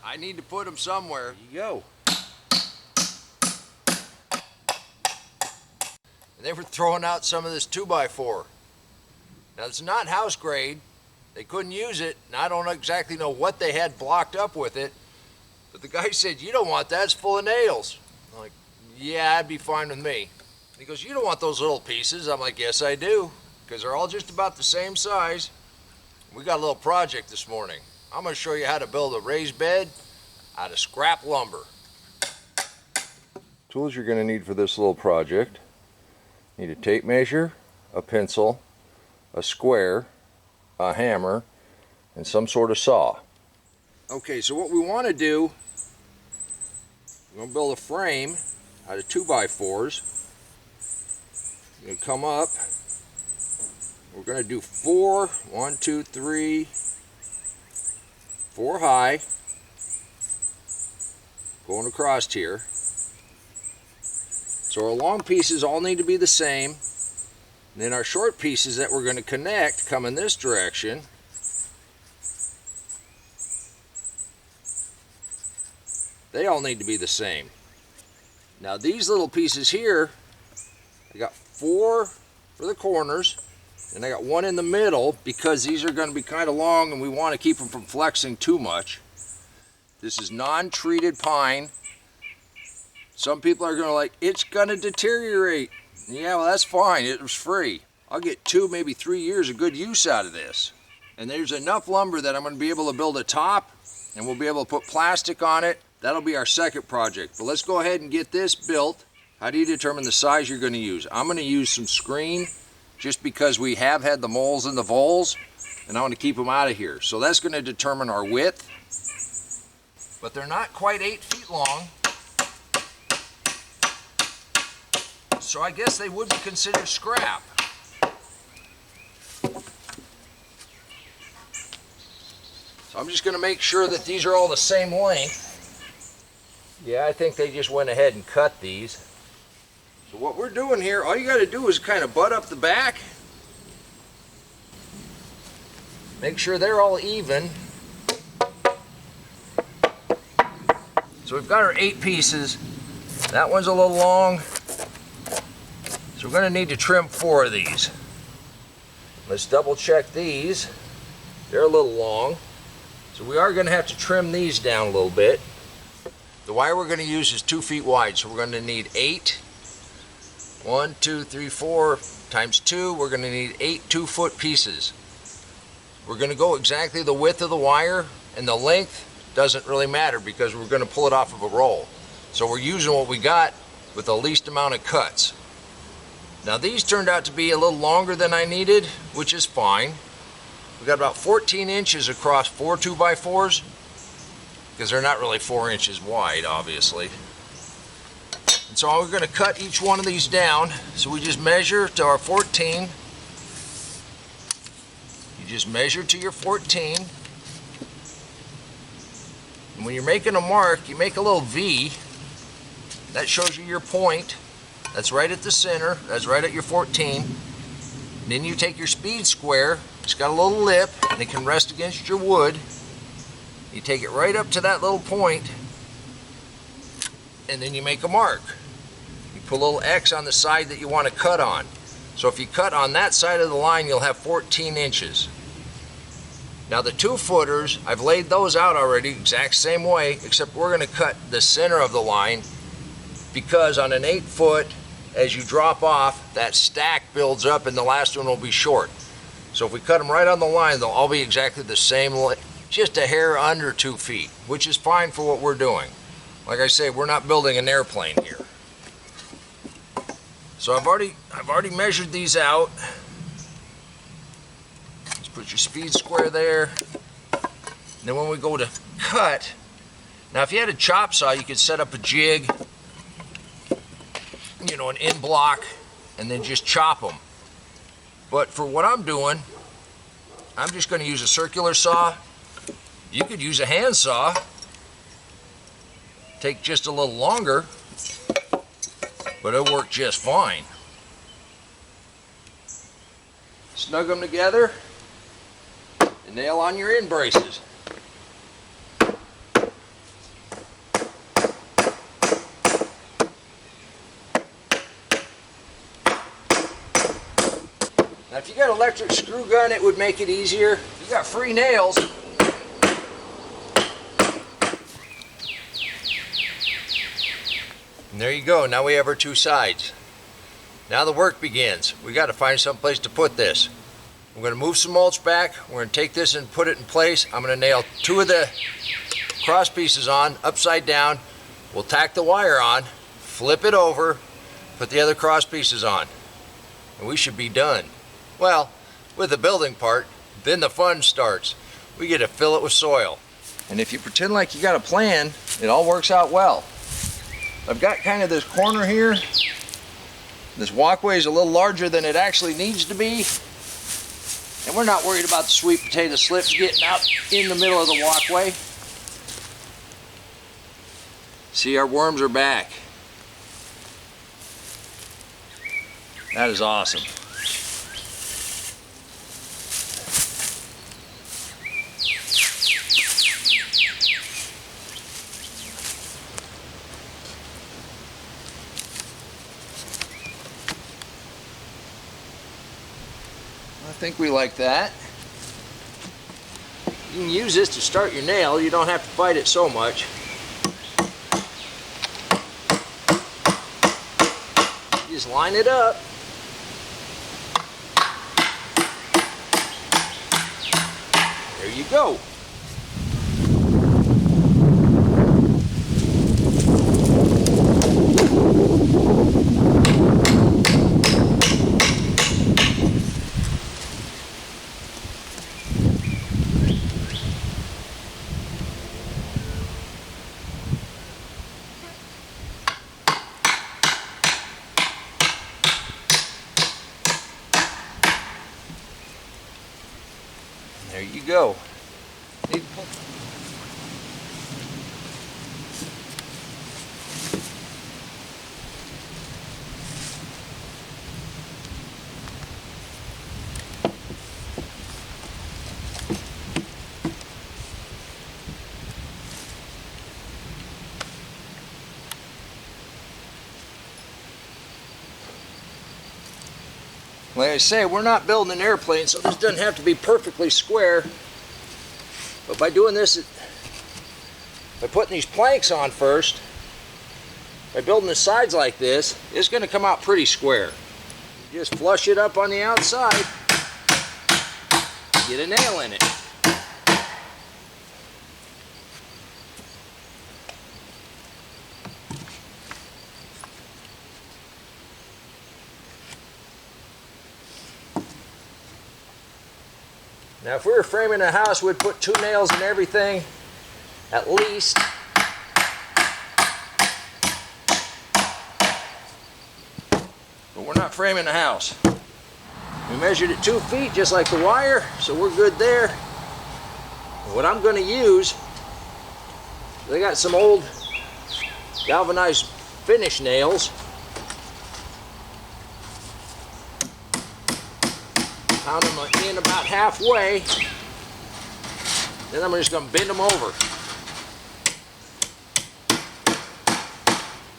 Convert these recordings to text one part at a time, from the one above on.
I need to put them somewhere. There you go. And they were throwing out some of this 2x4. Now it's not house grade. They couldn't use it, and I don't exactly know what they had blocked up with it. But the guy said, "You don't want that, it's full of nails." I'm like, "Yeah, that'd be fine with me." And he goes, "You don't want those little pieces." I'm like, "Yes, I do, because they're all just about the same size." We got a little project this morning. I'm going to show you how to build a raised bed out of scrap lumber. Tools you're going to need for this little project: you need a tape measure, a pencil, a square, a hammer, and some sort of saw. Okay, so what we want to do, we're going to build a frame out of 2x4s. You're going to come up, we're going to do 4 high, going across here. So our long pieces all need to be the same. And then our short pieces that we're going to connect come in this direction. They all need to be the same. Now these little pieces here, I got 4 for the corners, and I got 1 in the middle because these are going to be kind of long and we want to keep them from flexing too much. This is non-treated pine. Some people are going to like, "It's going to deteriorate." Yeah, well, that's fine. It was free. I'll get 2, maybe 3 years of good use out of this. And there's enough lumber that I'm going to be able to build a top, and we'll be able to put plastic on it. That'll be our second project. But let's go ahead and get this built. How do you determine the size you're going to use? I'm going to use some screen just because we have had the moles and the voles, and I want to keep them out of here. So that's going to determine our width. But they're not quite 8 feet long. So I guess they would be considered scrap. So I'm just going to make sure that these are all the same length. Yeah, I think they just went ahead and cut these. So what we're doing here, all you got to do is kind of butt up the back. Make sure they're all even. So we've got our 8 pieces. That one's a little long. So we're going to need to trim 4 of these. Let's double check these. They're a little long. So we are going to have to trim these down a little bit. The wire we're going to use is 2 feet wide, so we're going to need 8. 1, 2, 3, 4 times 2. We're going to need 8 2-foot pieces. We're going to go exactly the width of the wire, and the length doesn't really matter because we're going to pull it off of a roll. So we're using what we got with the least amount of cuts. Now these turned out to be a little longer than I needed, which is fine. We got about 14 inches across 4 2x4s, because they're not really 4 inches wide, obviously. And so we're going to cut each one of these down. So we just measure to our 14. You just measure to your 14. And when you're making a mark, you make a little V. That shows you your point. That's right at the center. That's right at your 14. And then you take your speed square. It's got a little lip, and it can rest against your wood. You take it right up to that little point, and then you make a mark. You put a little X on the side that you want to cut on. So if you cut on that side of the line, you'll have 14 inches. Now the 2-footers, I've laid those out already, exact same way, except we're going to cut the center of the line, because on an 8-foot, as you drop off, that stack builds up and the last one will be short. So if we cut them right on the line, they'll all be exactly the same length, just a hair under 2 feet, which is fine for what we're doing. Like I say, we're not building an airplane here. So I've already measured these out. Let's put your speed square there. And then when we go to cut, now if you had a chop saw, you could set up a jig, you know, an end block, and then just chop them. But for what I'm doing, I'm just going to use a circular saw. You could use a hand saw. Take just a little longer, but it'll work just fine. Snug them together and nail on your end braces. if you got an electric screw gun, it would make it easier. If you got free nails, and there you go. Now we have our two sides. Now the work begins. We got to find some place to put this. We're going to move some mulch back. We're going to take this and put it in place. I'm going to nail two of the cross pieces on upside down. We'll tack the wire on, flip it over, put the other cross pieces on, and we should be done. Well, with the building part, then the fun starts. We get to fill it with soil. And if you pretend like you got a plan, it all works out well. I've got kind of this corner here. This walkway is a little larger than it actually needs to be. And we're not worried about the sweet potato slips getting out in the middle of the walkway. See, our worms are back. That is awesome. I think we like that. You can use this to start your nail. You don't have to fight it so much. Just line it up. There you go. There you go. Like I say, we're not building an airplane, so this doesn't have to be perfectly square. But by doing this, by putting these planks on first, by building the sides like this, it's going to come out pretty square. You just flush it up on the outside, get a nail in it. Now if we were framing a house, we'd put 2 nails in everything, at least. But we're not framing a house. We measured it 2 feet, just like the wire, so we're good there. And what I'm going to use, they got some old galvanized finish nails. Pound them in about halfway, then I'm just going to bend them over.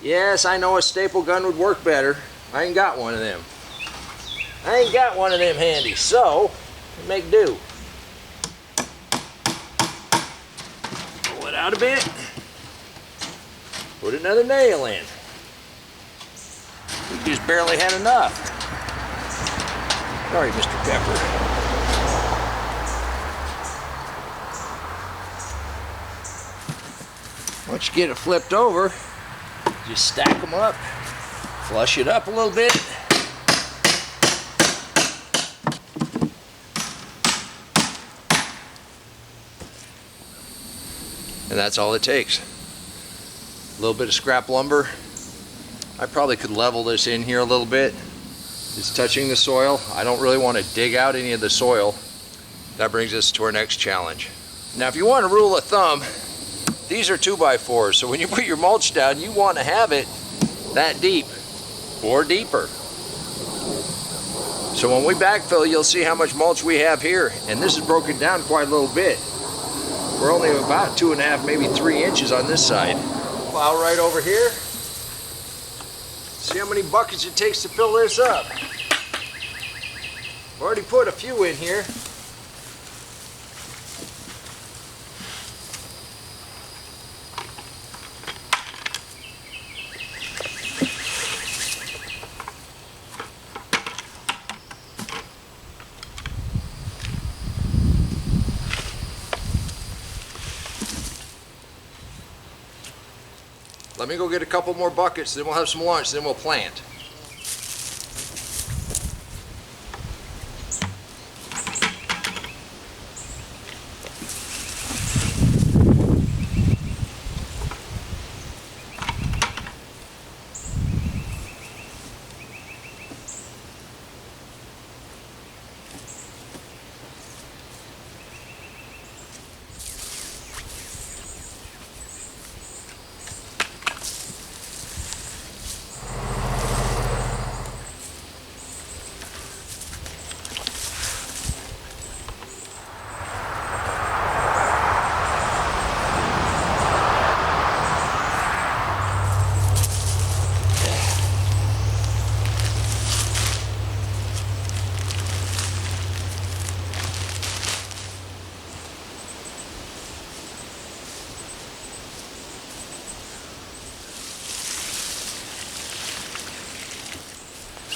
Yes, I know a staple gun would work better. I ain't got one of them. I ain't got one of them handy, so make do. Pull it out a bit. Put another nail in. We just barely had enough. Sorry, Mr. Pepper. Once you get it flipped over, just stack them up, flush it up a little bit. And that's all it takes. A little bit of scrap lumber. I probably could level this in here a little bit. It's touching the soil. I don't really want to dig out any of the soil. That brings us to our next challenge. Now if you want a rule of thumb, these are 2x4s, so when you put your mulch down, you want to have it that deep or deeper. So when we backfill, you'll see how much mulch we have here, and this is broken down quite a little bit. We're only about 2.5, maybe 3 inches on this side. Plow right over here. See how many buckets it takes to fill this up. I've already put a few in here. Let me go get a couple more buckets, then we'll have some lunch, then we'll plant.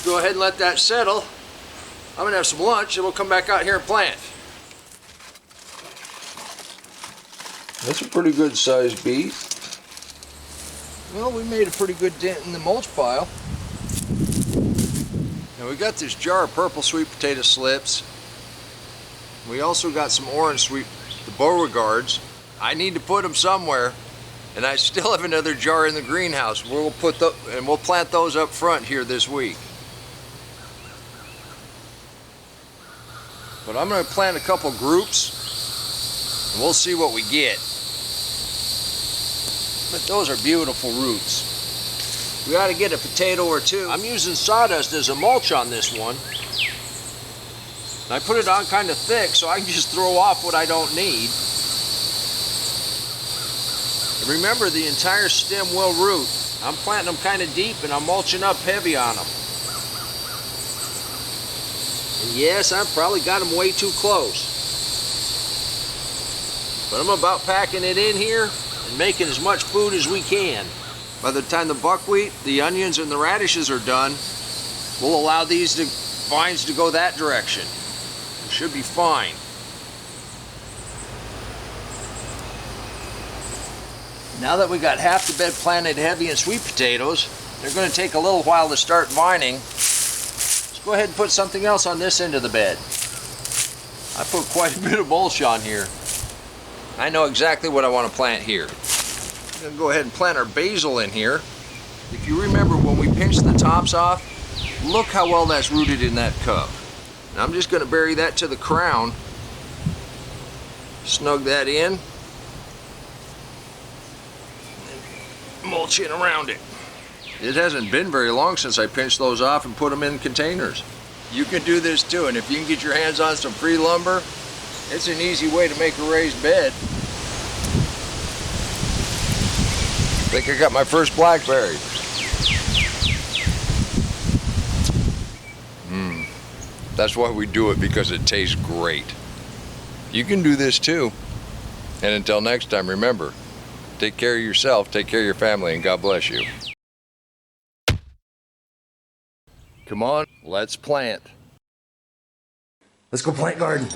Go ahead and let that settle. I'm gonna have some lunch and we'll come back out here and plant. That's a pretty good sized beet. Well, we made a pretty good dent in the mulch pile. Now we got this jar of purple sweet potato slips. We also got some orange the Beauregards. I need to put them somewhere. And I still have another jar in the greenhouse. We'll plant those up front here this week. But I'm going to plant a couple groups and we'll see what we get. But those are beautiful roots. We ought to get a potato or two. I'm using sawdust as a mulch on this one. And I put it on kind of thick so I can just throw off what I don't need. And remember, the entire stem will root. I'm planting them kind of deep and I'm mulching up heavy on them. And yes, I've probably got them way too close. But I'm about packing it in here and making as much food as we can. By the time the buckwheat, the onions, and the radishes are done, we'll allow these vines to go that direction. It should be fine. Now that we got half the bed planted heavy in sweet potatoes, they're going to take a little while to start vining. Go ahead and put something else on this end of the bed. I put quite a bit of mulch on here. I know exactly what I want to plant here. I'm going to go ahead and plant our basil in here. If you remember when we pinched the tops off, look how well that's rooted in that cup. Now I'm just going to bury that to the crown. Snug that in. And mulch in around it. It hasn't been very long since I pinched those off and put them in containers. You can do this too, and if you can get your hands on some free lumber, it's an easy way to make a raised bed. I think I got my first blackberry. That's why we do it, because it tastes great. You can do this too. And until next time, remember, take care of yourself, take care of your family, and God bless you. Come on, let's plant. Let's go plant garden.